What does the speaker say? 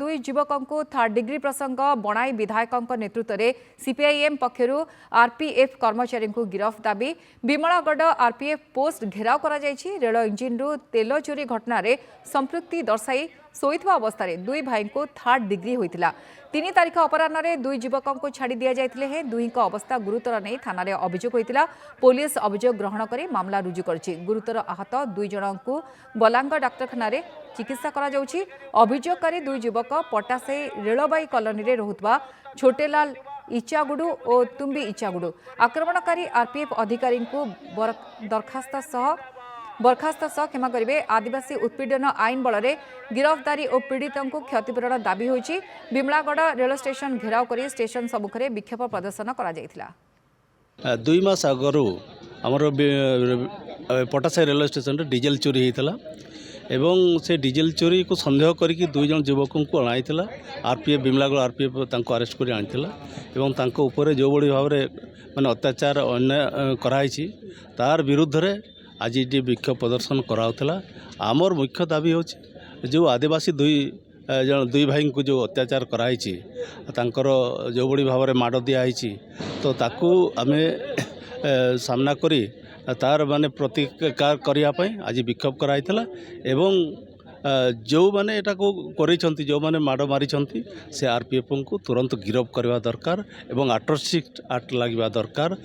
दुई युवकों को थर्ड डिग्री प्रसंग बणाई विधायकों नेतृत्व में सीपीआईएम पक्षर आरपीएफ कर्मचारी को गिरफ दाबी विमलागढ़ आरपीएफ पोस्ट घेराव करा जायछि। रेल इंजिन रु तेल चोरी घटना संपृक्ति दर्शाई शोइथिबा अवस्था दुई भाई को थर्ड डिग्री होइतिला। 3 तारिख अपराह्न दुई युवकों को छाड़ी दि जाइथिले हे दुई अवस्था गुरुतर नहीं थाना अभियोग होइतिला। पुलिस अभियोग ग्रहण कर मामला रुजु करछि। गुरुतर आहत दुई जन को बलांग डाक्तरखाना चिकित्सा करा जाउछि। अभियोगकारी दुई युवक पटासाई रेलबाई कॉलोनी रे रहुतबा छोटेलाल इचागुडू और तुम्बी इचागुडू। आक्रमणकारी आरपीएफ अधिकारी को बरखास्त क्षमा करेंगे। आदिवासी उत्पीड़न आईन बल में गिरफ्तारी और पीड़ित को क्षतिपूरण दाबी होइछि। विमलागढ़ रेल स्टेशन घेराव कर स्टेशन सम्मुखें विक्षोभ प्रदर्शन करा जायथिला। 2 मास आगु आमर पटासाई रेल स्टेशन रे डीजेल चोरी होता एवं से डीजेल चोरी को संदेह करके 2 जन युवकों को अणाइला। आरपीएफ विमलागढ़ आरपीएफ अरेस्ट कर आनी ऊपर जो बड़ी भाव में माने अत्याचार अन्याय कराई तार विरुद्ध रे आज ये विक्षोभ प्रदर्शन कराउला। आमर मुख्य दाबी हो जो आदिवासी दुई भाई को जो अत्याचार कराई जो बड़ी भाव में माड़ दिखाई तो ताकू आमे सामना करी तार माने प्रतिकार करने आज विक्षोभ कराइला एवं जो माने एटा को करिसंती जो माने माड़ मारी से आरपीएफ को तुरंत गिरफ्त करवा दरकार एवं 86 एक्ट लगे दरकार।